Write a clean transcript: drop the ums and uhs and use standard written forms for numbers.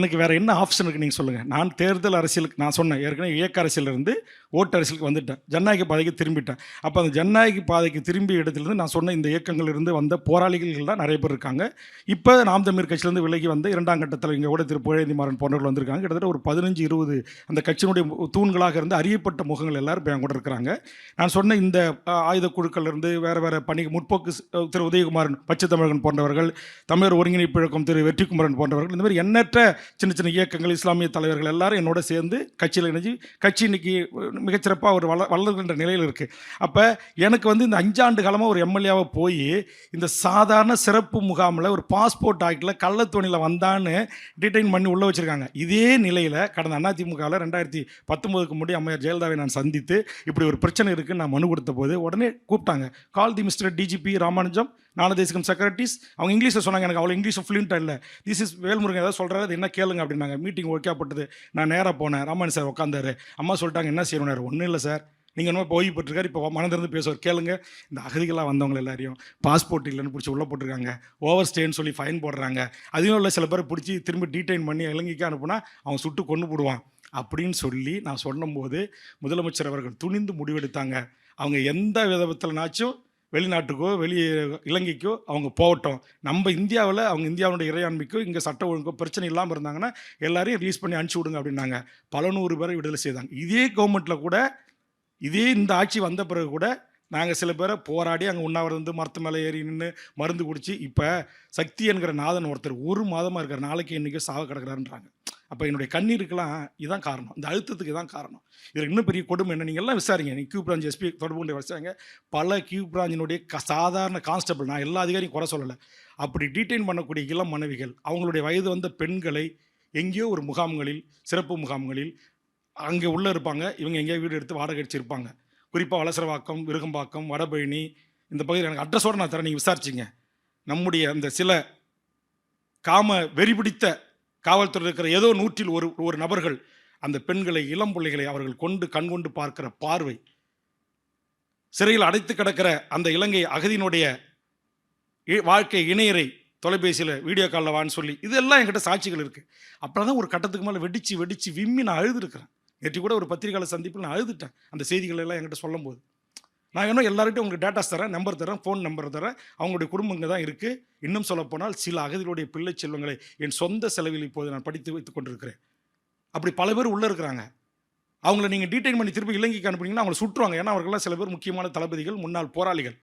எனக்கு வேற என்ன ஆப்ஷன் இருக்கு நீங்க சொல்லுங்க. நான் தேர்தல் அரசியலுக்கு நான் சொன்னேன். ஏற்கனவே இயக்க அரசியல்ல இருந்து ஓட்டு அரசியலுக்கு வந்துட்டேன். ஜனநாயக பாதைக்கு திரும்பிட்டேன். அப்ப அந்த ஜனநாயக பாதைக்கு திரும்பிய இடத்திலிருந்து நான் சொன்ன இந்த இயக்கங்கள்ல இருந்து வந்த போராளிகள் தான் நிறைய பேர் இருக்காங்க. இப்ப நாம் தமிழர் கட்சியிலிருந்து விலகி வந்த 2ஆம் கட்டத்தில் இங்க கூட திரு புகழேந்தி மாறன் போன்றவர்கள் வந்திருக்காங்க. கிட்டத்தட்ட ஒரு 15, 20 அந்த கட்சியினுடைய தூண்களாக இருந்து அறியப்பட்ட முகங்கள் எல்லாரும் இப்ப என் கூட இருக்கிறாங்க. நான் சொன்ன இந்த ஆயுத குழுக்கள் இருந்து வேற பணி முற்போக்கு திரு உதயகுமாரன், பச்சை தமிழகன் போன்றவர்கள், தமிழர் ஒருங்கிணைப்பு இயக்கம் திரு வெற்றிக்குமரன் போன்றவர்கள், இந்த மாதிரி எண்ணற்ற சின்ன சின்ன இயக்கங்கள், இஸ்லாமிய தலைவர்கள் எல்லாரும் என்னோட சேர்ந்து கட்சியில் இணைஞ்சு கட்சி இன்னைக்கு மிகச்சிறப்பாக ஒரு வளர்கின்ற நிலையில் இருக்குது. அப்போ எனக்கு வந்து இந்த 5 ஆண்டு காலமாக ஒரு எம்எல்ஏவாக போய் இந்த சாதாரண சிறப்பு முகாமில் ஒரு பாஸ்போர்ட் ஆக்டில் கள்ளத்தோணியில் வந்தான்னு டிடைன் பண்ணி உள்ளே வச்சுருக்காங்க. இதே நிலையில் கடந்த அதிமுகவில் 2019க்கு முன்னாடி அம்மையார் ஜெயலலிதாவை நான் சந்தித்து இப்படி ஒரு பிரச்சனை இருக்குன்னு நான் மனு கொடுத்த போது உடனே கூப்பிட்டாங்க. கால் தி மிஸ்டர் டிஜிபி ராமானுஜம், நாலதேசிகம் செக்ரட்டரிஸ். அவங்க இங்கிலீஷில் சொன்னாங்க. எனக்கு அவ்வளோ இங்கிலீஷ் ஃப்ளூயண்ட்டாக இல்லை. திஸ் இஸ் வேல்முருகன் ஏதாவது சொல்கிறாரு, அது என்ன கேளுங்க அப்படின்னாங்க. மீட்டிங் ஓகேப்பட்டது. நான் நேராக போனேன். ராமாயண் சார் உட்காந்தாரு. அம்மா சொல்லிட்டாங்க என்ன செய்யணும். ஒன்றும் இல்லை சார், நீங்கள் என்ன ஓய்வு பெற்றிருக்காரு, இப்போ மனதிலிருந்து பேசுவார், கேளுங்க. இந்த அகதிகளாக வந்தவங்க எல்லாரையும் பாஸ்போர்ட் இல்லைன்னு பிடிச்சி உள்ளே போட்டிருக்காங்க. ஓவர் ஸ்டேன்னு சொல்லி ஃபைன் போடுறாங்க. அதையும் இல்லை, சில பேர் பிடிச்சி திரும்பி டீடைன் பண்ணி இலங்கைக்கு அனுப்புனா அவன் சுட்டு கொண்டு போடுவான் அப்படின்னு சொல்லி நான் சொன்னபோது முதலமைச்சர் அவர்கள் துணிந்து முடிவெடுத்தாங்க. அவங்க எந்த விதத்தில்னாச்சும் வெளிநாட்டுக்கோ இலங்கைக்கோ அவங்க போகட்டும். நம்ம இந்தியாவில் அவங்க இந்தியாவுடைய இறையாண்மைக்கோ இங்கே சட்ட ஒழுங்கோ பிரச்சனை இல்லாமல் இருந்தாங்கன்னா எல்லாரையும் ரிலீஸ் பண்ணி அனுப்பிச்சி விடுங்க அப்படின்னாங்க. பல 100 பேரை விடுதலை செய்தாங்க. இதே கவர்மெண்ட்டில் கூட, இதே இந்த ஆட்சி வந்த பிறகு கூட நாங்கள் சில பேரை போராடி அங்கே உண்ணாவிரதம் இருந்து மரத்து மேலே ஏறி நின்று மருந்து குடிச்சு இப்போ சக்தி என்கிற நாதன் ஒருத்தர் 1 மாதமாக இருக்கிற நாளைக்கு இன்றைக்கி சாக கிடக்கிறாருன்றாங்க. அப்போ என்னுடைய கண்ணீருக்கெல்லாம் இதுதான் காரணம், இந்த அழுத்தத்துக்கு தான் காரணம். இதில் இன்னும் பெரிய கொடுமை என்ன, நீங்கள் எல்லாம் விசாரிங்க. நீங்கள் கியூ பிரான்ச் எஸ்பி தொடர்பு கொண்டு விசாரிங்க. பல கியூ பிராஞ்சினுடைய சாதாரண கான்ஸ்டபிள், நான் எல்லா அதிகாரியும் குறை சொல்லலை, அப்படி டீடைன் பண்ணக்கூடிய இளம் மனைவிகள், அவங்களுடைய வயது வந்த பெண்களை எங்கேயோ ஒரு முகாம்களில், சிறப்பு முகாம்களில் அங்கே உள்ளே இருப்பாங்க. இவங்க எங்கேயோ வீடு எடுத்து வாடகை அடிச்சிருப்பாங்க. குறிப்பாக வலசரவாக்கம், விருகம்பாக்கம், வடபழனி இந்த பகுதியில் எனக்கு அட்ரஸோடு நான் தரேன், நீங்கள் விசாரிச்சிங்க. நம்முடைய அந்த சில காம வெறிபிடித்த காவல்துறை இருக்கிற ஏதோ 100ல் ஒரு நபர்கள் அந்த பெண்களை, இளம் பிள்ளைகளை அவர்கள் கண்கொண்டு பார்க்கிற பார்வை, சிறையில் அடைத்து கிடக்கிற அந்த இலங்கை அகதியினுடைய வாழ்க்கை இணையரை தொலைபேசியில் வீடியோ காலில் வான்னு சொல்லி, இதெல்லாம் என்கிட்ட சாட்சிகள் இருக்குது. அப்புறம் தான் ஒரு கட்டத்துக்கு மேலே வெடிச்சு விம்மி நான் அழுதுருக்கிறேன். நேற்று கூட ஒரு பத்திரிகையாளர் சந்திப்பில் நான் அழுதுட்டேன் அந்த செய்திகள் எல்லாம் என்கிட்ட சொல்லும் போது. நான் இன்னும் எல்லார்ட்டும் உங்களுக்கு டேட்டாஸ் தரேன், நம்பர் தரேன், ஃபோன் நம்பர் தரேன். அவங்களுடைய குடும்பங்க தான் இருக்குது. இன்னும் சொல்லப்போனால் சில அகதிகளுடைய பிள்ளை செல்வங்களை என் சொந்த செலவில் இப்போது நான் படித்து வைத்துக் கொண்டிருக்கிறேன். அப்படி பல பேர் உள்ளே இருக்கிறாங்க. அவங்கள நீங்கள் டீடைன் பண்ணி திருப்பி இலங்கைக்கு அனுப்புனீங்கன்னா அவங்களை சுட்டுருவாங்க. ஏன்னா அவர்கள்லாம் சில பேர் முக்கியமான தளபதிகள், முன்னாள் போராளிகள்.